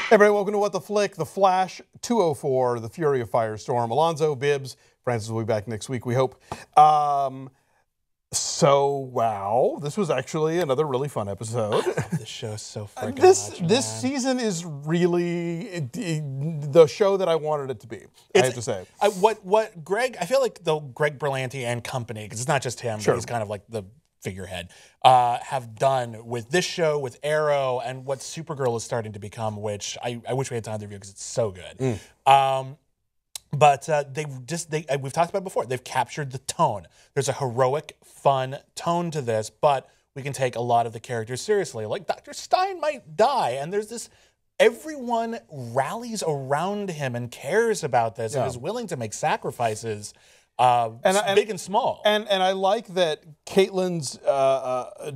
Hey everybody, welcome to What the Flick, The Flash, 204, The Fury of Firestorm. Alonso, Bibbs, Francis will be back next week, we hope. Wow, this was actually another really fun episode. This show's so freaking This season is really the show that I wanted it to be, I have to say. What Greg, I feel like the Greg Berlanti and company, because it's not just him, but he's kind of like the figurehead, have done with this show, with Arrow, and what Supergirl is starting to become, which I wish we had time to review because it's so good. But we've talked about it before. They've captured the tone. There's a heroic, fun tone to this, but we can take a lot of the characters seriously. Like Dr. Stein might die, and there's this. Everyone rallies around him and cares about this and is willing to make sacrifices, big and small. And I like that Caitlin's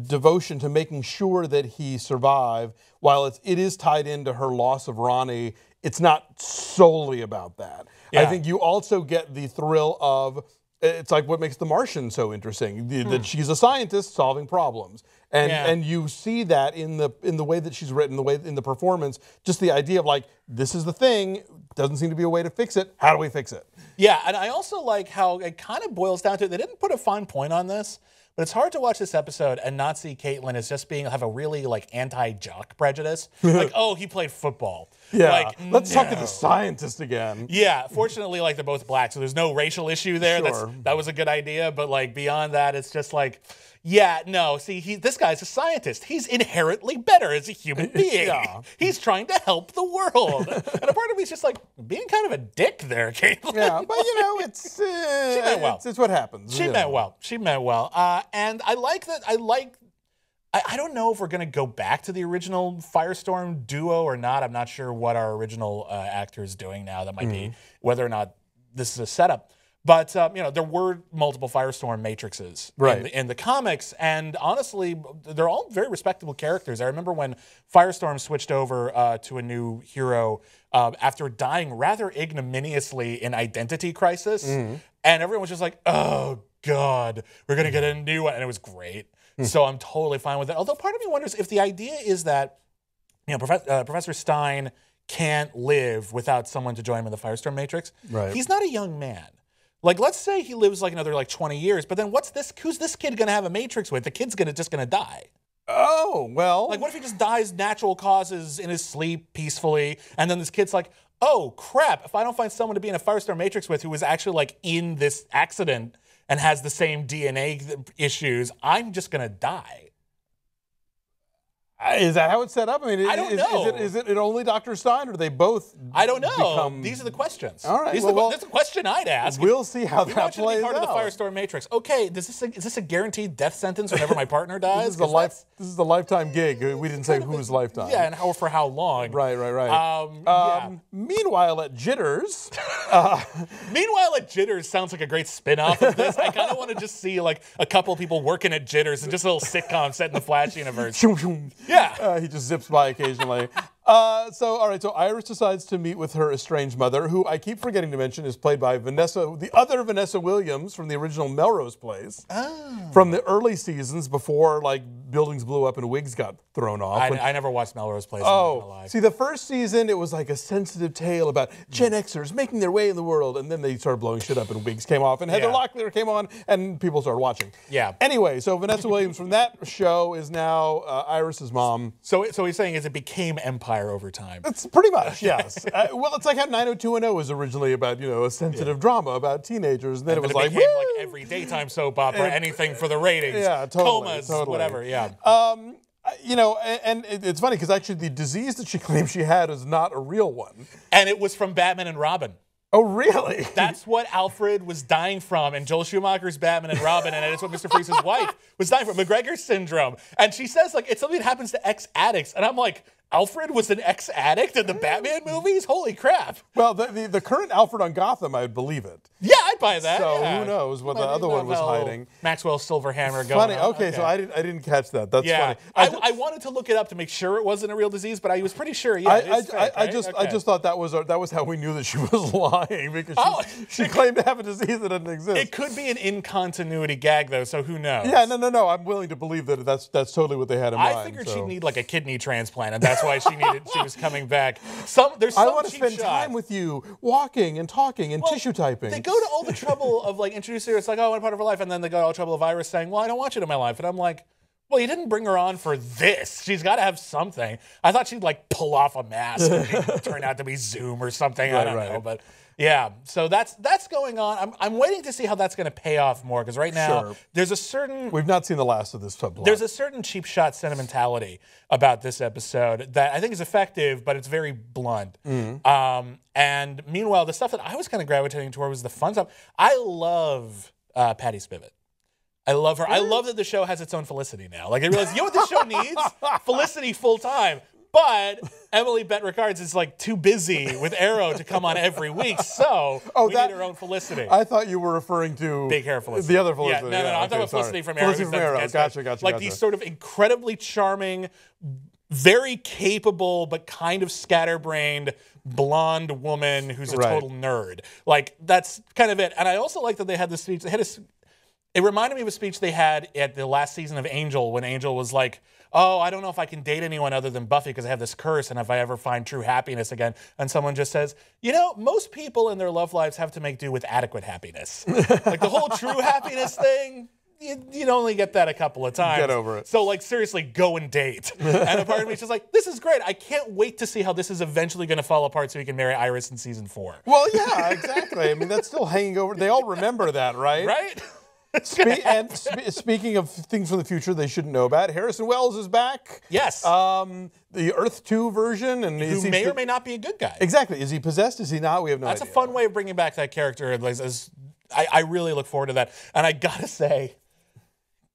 devotion to making sure that he survived, while it is tied into her loss of Ronnie, it's not solely about that. I think you also get the thrill of, it's like what makes The Martian so interesting, that she's a scientist solving problems. And you see that in the way that she's written, in the performance, just the idea of like, this is the thing, doesn't seem to be a way to fix it, how do we fix it? Yeah, and I also like how it kind of boils down to, they didn't put a fine point on this, but it's hard to watch this episode and not see Caitlin as just have a really like anti-jock prejudice. Like, oh, he played football. Yeah, like, let's talk to the scientist again. Yeah, fortunately, like they're both black, so there's no racial issue there. That was a good idea, but like beyond that, it's just like, yeah, no, see, this guy's a scientist. He's inherently better as a human being. He's trying to help the world. And a part of me is just like, being kind of a dick there, Caitlin. Yeah, but you know, she meant well. It's what happens. She meant well. She meant well. And I like that. I don't know if we're going to go back to the original Firestorm duo or not. I'm not sure what our original actor is doing now. That might be whether or not this is a setup. But, you know, there were multiple Firestorm Matrixes in the comics, and honestly, they're all very respectable characters. I remember when Firestorm switched over to a new hero after dying rather ignominiously in Identity Crisis, and everyone was just like, oh, God, we're going to get a new one, and it was great. So I'm totally fine with it. Although part of me wonders if the idea is that, you know, Professor Stein can't live without someone to join him in the Firestorm Matrix. Right. He's not a young man. Like, let's say he lives like another 20 years, but then who's this kid going to have a Matrix with? The kid's just going to die. Oh, well. Like, what if he just dies natural causes in his sleep peacefully, and then this kid's like, oh, crap, if I don't find someone to be in a Firestorm Matrix with who was actually like in this accident and has the same DNA issues, I'm just going to die. Is that how it's set up? I mean, I don't know. Is it only Dr. Stein, or they both? I don't know. These are the questions. All right. That's a question I'd ask. We'll see how that plays out. Part of the Firestorm Matrix. Okay, is this a guaranteed death sentence whenever my partner dies? This is the lifetime gig. We didn't say whose lifetime. Yeah, and for how long? Right. Meanwhile, at Jitters. Meanwhile, at Jitters sounds like a great spin-off of this. I kind of want to just see like a couple of people working at Jitters and just a little sitcom set in the Flash universe. Yeah. He just zips by occasionally. All right, so Iris decides to meet with her estranged mother, who I keep forgetting to mention is played by the other Vanessa Williams from the original Melrose Place. Oh. From the early seasons before, like, buildings blew up and wigs got thrown off. I never watched Melrose Place. I'm not gonna lie. See, the first season, it was like a sensitive tale about Gen Xers making their way in the world, and then they started blowing shit up and wigs came off, and Heather Locklear came on, and people started watching. Yeah. Anyway, so Vanessa Williams from that show is now Iris's mom. So he's saying it became Empire over time. It's pretty much, yes. Well, it's like how 90210 was originally about, a sensitive drama about teenagers, and then it was like, became like every daytime soap opera, anything for the ratings. Yeah, totally. Comas, whatever, yeah. And it's funny because actually the disease that she claimed she had is not a real one. And it was from Batman and Robin. Oh, really? That's what Alfred was dying from in Joel Schumacher's Batman and Robin, and it's what Mr. Freeze's wife was dying from, McGregor syndrome. And she says, like, it's something that happens to ex-addicts. And I'm like, Alfred was an ex-addict in the Batman movies? Holy crap. Well, the current Alfred on Gotham, I'd believe it. Yeah, I'd buy that. So who knows what the other one was hiding. Maxwell Silverhammer going on. Okay, so I didn't catch that. That's funny. I wanted to look it up to make sure it wasn't a real disease, but I was pretty sure, I just thought that was how we knew that she was lying, because she claimed to have a disease that didn't exist. It could be an in-continuity gag, though, so who knows? Yeah, no. I'm willing to believe that that's totally what they had in mind. I figured she'd need like a kidney transplant, and that's that's why she was coming back. There's I some want to cheap spend shot. time with you, walking and talking and tissue typing. They go to all the trouble of like introducing her. It's like, oh, I want part of her life, and then they go to all the trouble of Iris saying, well, I don't want you in my life, and I'm like, well, you didn't bring her on for this. She's got to have something. I thought she'd like pull off a mask and turn out to be Zoom or something. I don't know, but yeah. So that's going on. I'm waiting to see how that's going to pay off more because right now there's a certain we've not seen the last of this subplot. There's a certain cheap shot sentimentality about this episode that I think is effective, but it's very blunt. And meanwhile, the stuff that I was kind of gravitating toward was the fun stuff. I love Patty Spivot. I love her. I love that the show has its own Felicity now. Like I realize, you know what this show needs? Felicity full time. But Emily Bett Ricards is like too busy with Arrow to come on every week, so we need her own Felicity. I thought you were referring to big hair Felicity. The other Felicity. Yeah, no. I'm talking about Felicity from Arrow. Felicity from Arrow. Gotcha. Like these sort of incredibly charming, very capable, but kind of scatterbrained blonde woman who's a total nerd. Like that's kind of it. And I also like that they had this speech. It reminded me of a speech they had at the last season of Angel when Angel was like, oh, I don't know if I can date anyone other than Buffy because I have this curse and if I ever find true happiness again. And someone just says, you know, most people in their love lives have to make do with adequate happiness. Like the whole true happiness thing, you'd only get that a couple of times. Get over it. So like seriously, go and date. And a part of me is just like, this is great. I can't wait to see how this is eventually going to fall apart so he can marry Iris in season 4. Well, yeah, exactly. I mean, that's still hanging over. They all remember that, right? Right? Speaking of things from the future they shouldn't know about, Harrison Wells is back. Yes. The Earth 2 version. And who may or may not be a good guy. Exactly. Is he possessed? Is he not? We have no idea. That's a fun way of bringing back that character. I really look forward to that. And I gotta say,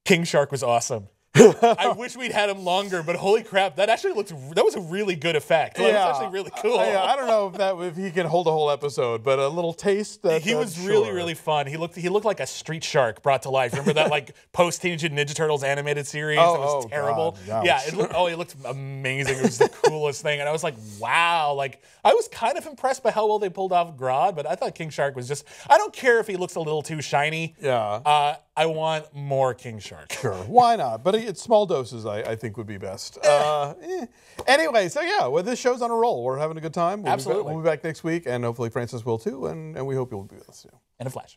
King Shark was awesome. I wish we'd had him longer, but holy crap, that was a really good effect. That was actually really cool. I don't know if he can hold a whole episode, but a little taste. He was really fun. He looked like a street shark brought to life. Remember that like post Teenage Mutant Ninja Turtles animated series that was terrible? God, yeah, he looked amazing. It was the coolest thing, and I was like, wow. Like I was kind of impressed by how well they pulled off Grodd, but I thought King Shark was just. I don't care if he looks a little too shiny. Yeah. I want more King Shark. Sure, why not? But it's small doses, I think, would be best. Anyway, so yeah, well, this show's on a roll. We're having a good time. Absolutely. We'll be back next week, and hopefully Francis will too, and we hope you'll be with us too. In a flash.